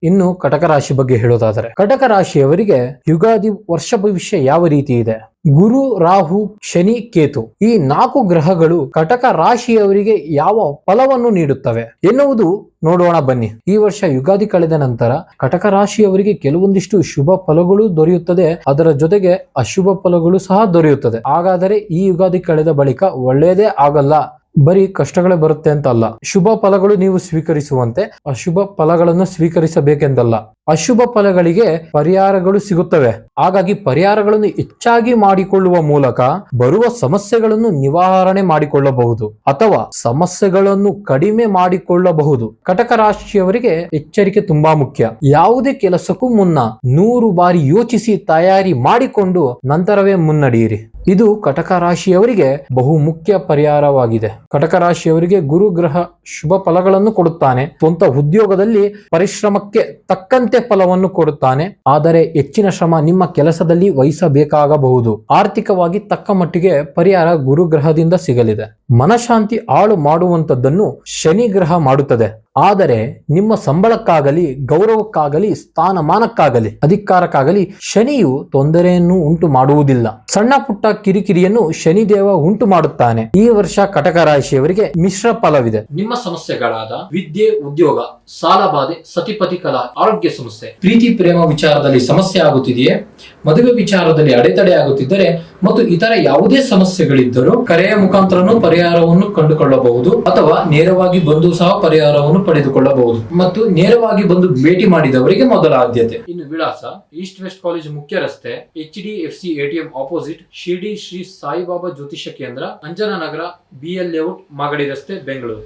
ಇನ್ನು ಕಟಕ ರಾಶಿ ಬಗ್ಗೆ ಹೇಳೋದಾದರೆ, ಕಟಕ ರಾಶಿಯವರಿಗೆ ಯುಗಾದಿ ವರ್ಷ ಭವಿಷ್ಯ ಯಾವ ರೀತಿ ಇದೆ? ಗುರು, ರಾಹು, ಶನಿ, ಕೇತು ಈ 4 ಗ್ರಹಗಳು ಕಟಕ ರಾಶಿಯವರಿಗೆ ಯಾವ ಫಲವನ್ನು ನೀಡುತ್ತವೆ ಎನ್ನುವುದು ನೋಡೋಣ ಬನ್ನಿ. ಈ ವರ್ಷ ಯುಗಾದಿ ಕಳೆದ ನಂತರ ಕಟಕ ರಾಶಿಯವರಿಗೆ ಕೆಲವೊಂದಿಷ್ಟು ಶುಭ ಫಲಗಳು ದೊರೆಯುತ್ತದೆ, ಅದರ ಜೊತೆಗೆ ಅಶುಭ ಫಲಗಳು ಸಹ ದೊರೆಯುತ್ತದೆ. ಹಾಗಾದರೆ ಈ ಯುಗಾದಿ ಕಳೆದ ಬಳಿಕ ಒಳ್ಳೆಯದೇ ಆಗಲ್ಲ, ಬರೀ ಕಷ್ಟಗಳೇ ಬರುತ್ತೆ ಅಂತ ಅಲ್ಲ. ಶುಭ ಫಲಗಳು ನೀವು ಸ್ವೀಕರಿಸುವಂತೆ ಅಶುಭ ಫಲಗಳನ್ನು ಸ್ವೀಕರಿಸಬೇಕೆಂದಲ್ಲ. ಅಶುಭ ಫಲಗಳಿಗೆ ಪರಿಹಾರಗಳು ಸಿಗುತ್ತವೆ. ಹಾಗಾಗಿ ಪರಿಹಾರಗಳನ್ನು ಹೆಚ್ಚಾಗಿ ಮಾಡಿಕೊಳ್ಳುವ ಮೂಲಕ ಬರುವ ಸಮಸ್ಯೆಗಳನ್ನು ನಿವಾರಣೆ ಮಾಡಿಕೊಳ್ಳಬಹುದು ಅಥವಾ ಸಮಸ್ಯೆಗಳನ್ನು ಕಡಿಮೆ ಮಾಡಿಕೊಳ್ಳಬಹುದು. ಕಟಕ ರಾಶಿಯವರಿಗೆ ಎಚ್ಚರಿಕೆ ತುಂಬಾ ಮುಖ್ಯ. ಯಾವುದೇ ಕೆಲಸಕ್ಕೂ ಮುನ್ನ 100 ಬಾರಿ ಯೋಚಿಸಿ ತಯಾರಿ ಮಾಡಿಕೊಂಡು ನಂತರವೇ ಮುನ್ನಡೆಯಿರಿ. ಇದು ಕಟಕ ರಾಶಿಯವರಿಗೆ ಬಹು ಮುಖ್ಯ ಪರಿಹಾರವಾಗಿದೆ. ಕಟಕ ರಾಶಿಯವರಿಗೆ ಗುರು ಗ್ರಹ ಶುಭ ಫಲಗಳನ್ನು ಕೊಡುತ್ತಾನೆ. ಸ್ವಂತ ಉದ್ಯೋಗದಲ್ಲಿ ಪರಿಶ್ರಮಕ್ಕೆ ತಕ್ಕಂತೆ ಫಲವನ್ನು ಕೊಡುತ್ತಾನೆ. ಆದರೆ ಹೆಚ್ಚಿನ ಶ್ರಮ ನಿಮ್ಮ ಕೆಲಸದಲ್ಲಿ ವಹಿಸಬೇಕಾಗಬಹುದು. ಆರ್ಥಿಕವಾಗಿ ತಕ್ಕ ಮಟ್ಟಿಗೆ ಪರಿಹಾರ ಗುರು ಗ್ರಹದಿಂದ ಸಿಗಲಿದೆ. ಮನಶಾಂತಿ ಹಾಳು ಮಾಡುವಂತದ್ದನ್ನು ಶನಿ ಗ್ರಹ ಮಾಡುತ್ತದೆ. ಆದರೆ ನಿಮ್ಮ ಸಂಬಳಕ್ಕಾಗಲಿ, ಗೌರವಕ್ಕಾಗಲಿ, ಸ್ಥಾನಮಾನಕ್ಕಾಗಲಿ, ಅಧಿಕಾರಕ್ಕಾಗಲಿ ಶನಿಯು ತೊಂದರೆಯನ್ನು ಉಂಟು ಮಾಡುವುದಿಲ್ಲ. ಸಣ್ಣ ಪುಟ್ಟ ಕಿರಿಕಿರಿಯನ್ನು ಶನಿದೇವ ಉಂಟು ಮಾಡುತ್ತಾನೆ. ಈ ವರ್ಷ ಕಟಕ ರಾಶಿಯವರಿಗೆ ಮಿಶ್ರ ಫಲವಿದೆ. ನಿಮ್ಮ ಸಮಸ್ಯೆಗಳಾದ ವಿದ್ಯೆ, ಉದ್ಯೋಗ, ಸಾಲಬಾಧೆ, ಸತಿಪತಿ ಕಲಹ, ಆರೋಗ್ಯ ಸಮಸ್ಯೆ, ಪ್ರೀತಿ ಪ್ರೇಮ ವಿಚಾರದಲ್ಲಿ ಸಮಸ್ಯೆ ಆಗುತ್ತಿದೆಯೇ, ಮದುವೆ ವಿಚಾರದಲ್ಲಿ ಅಡೆತಡೆ ಆಗುತ್ತಿದ್ದರೆ ಮತ್ತು ಇತರ ಯಾವುದೇ ಸಮಸ್ಯೆಗಳಿದ್ದರೂ ಕರೆಯ ಮುಖಾಂತರನೂ ಪರಿಹಾರವನ್ನು ಕಂಡುಕೊಳ್ಳಬಹುದು ಅಥವಾ ನೇರವಾಗಿ ಬಂದು ಸಹ ಪರಿಹಾರವನ್ನು ಪಡೆದುಕೊಳ್ಳಬಹುದು. ಮತ್ತು ನೇರವಾಗಿ ಬಂದು ಭೇಟಿ ಮಾಡಿದವರಿಗೆ ಮೊದಲ ಆದ್ಯತೆ. ಇನ್ನು ವಿಳಾಸ: ಈಸ್ಟ್ ವೆಸ್ಟ್ ಕಾಲೇಜ್ ಮುಖ್ಯ ರಸ್ತೆ, HDFC ATM opposite, Shirdi Shri Saibaba ಜ್ಯೋತಿಷ್ಯ ಕೇಂದ್ರ, ಅಂಜನಾನಗರ, BL ಲೇಔಟ್, ಮಾಗಡಿ ರಸ್ತೆ, ಬೆಂಗಳೂರು.